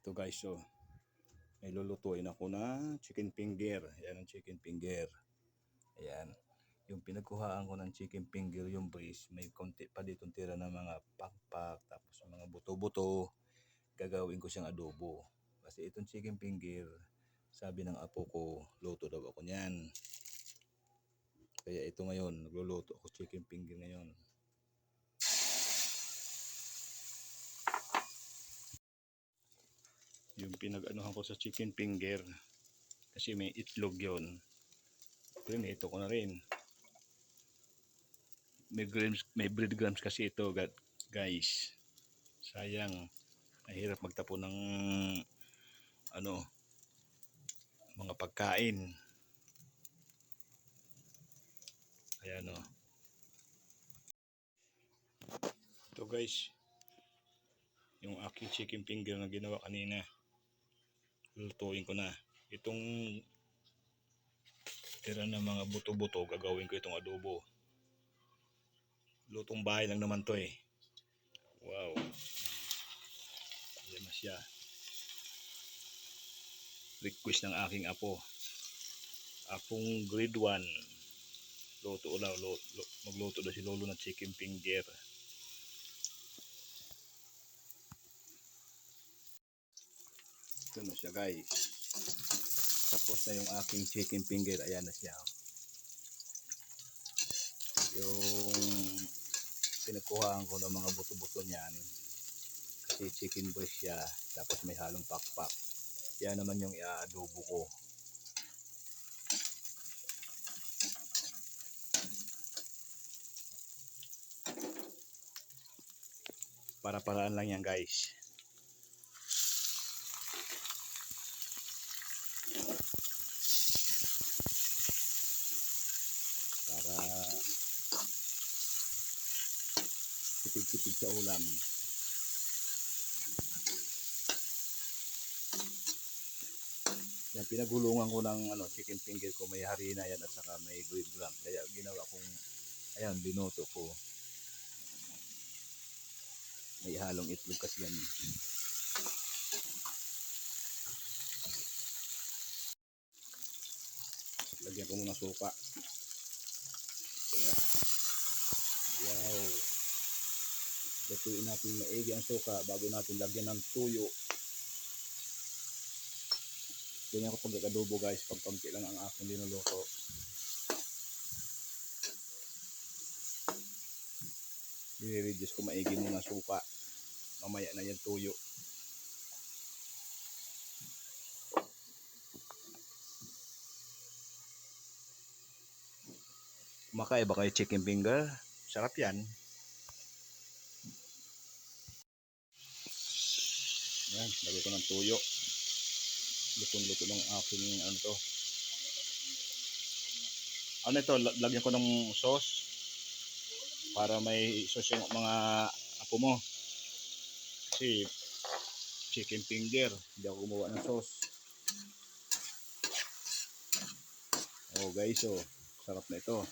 Ito guys, so may lulutuin ako na chicken finger. Ayan ang chicken finger. Ayan. Yung pinagkuhaan ko ng chicken finger, yung breast, may konti pa dito tira ng mga pakpak, tapos mga buto-buto. Gagawin ko siyang adobo. Kasi itong chicken finger, sabi ng apo ko, luto daw ako niyan. Kaya ito ngayon, nagluluto ako chicken finger ngayon. Yung pinag-anuhan ko sa chicken finger, kasi may itlog yon. Ito ko na rin. May breadcrumbs kasi ito guys. Sayang. Mahirap magtapon ng mga pagkain. Ayan o. Ito guys. Yung aking chicken finger na ginawa kanina. Lutuin ko na. Itong tira ng mga buto-buto, gagawin ko itong adobo. Lutong bahay lang naman to eh. Wow. Ayan na siya. Request ng aking apo. Apong grade 1. Magluto daw si lolo ng chicken finger. Ito na siya guys. Tapos na yung aking chicken finger. Ayan na siya. Yung pinagkuhaan ko ng mga buto-buto niyan. Kasi chicken breast siya. Tapos may halong pakpak. Yan naman yung i-adobo ko. Para-paraan lang yan guys. Para tipid-tipid sa ulam. Yan, pinagulungan ko ng chicken finger ko, may harina yan at saka may breadcrumbs. Kaya ginawa kong, ayan, binoto ko. May halong itlog kasi yan. Lagyan ko muna suka. Ayan. Wow. Lutuin natin maigi ang suka bago natin lagyan ng tuyo. Ganyan ko pag-adobo guys, pag konti lang ang aking linuluto. I-reduce ko maigi muna suka. Mamaya na yan tuyo. Kumakain ba kayo chicken finger? Sarap yan. Yan, lagay ko ng tuyo. Lutong-luto ng aking ito, lagyan ko ng sauce para may sauce yung mga apo mo. Kasi chicken finger, hindi ako gumawa ng sauce. Oh guys, oh, sarap na ito.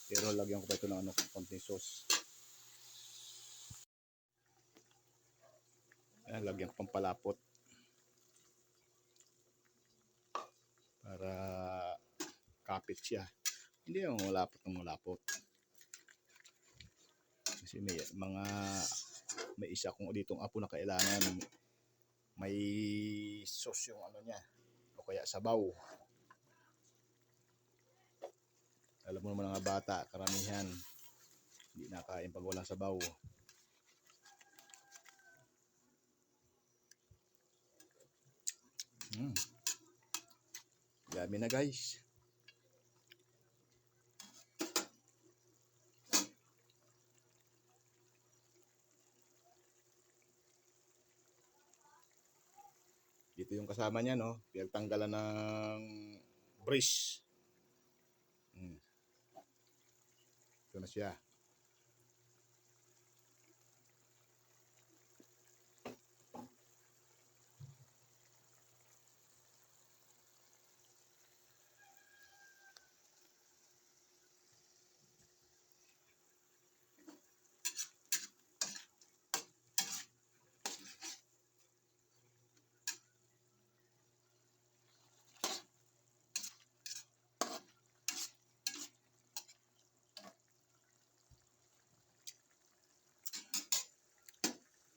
Pero lagyan ko pa ito ng konting sauce. Ayan, lagyan ko pang palapot. Para kapit siya. Hindi yung malapot ng malapot. Kasi may isa kong ditong apo na kailangan may sauce yung niya. O kaya sabaw. Alam mo naman mga bata, karamihan hindi nakain pag walang sabaw. Yummy na guys. Dito yung kasama niya, no? Pinagtanggalan ng breast. Ito na siya.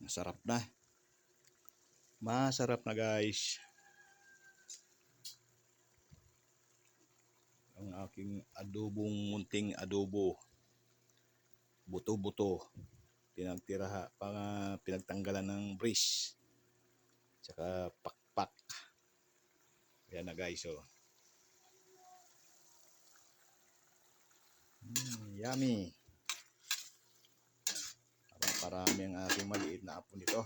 Masarap na. Masarap na guys. Ang aking munting adobo. Buto-buto. Pinagtanggalan ng bris. Tsaka pakpak. Yan na guys, oh. Yummy. Parami ang aking maliit na apo nito.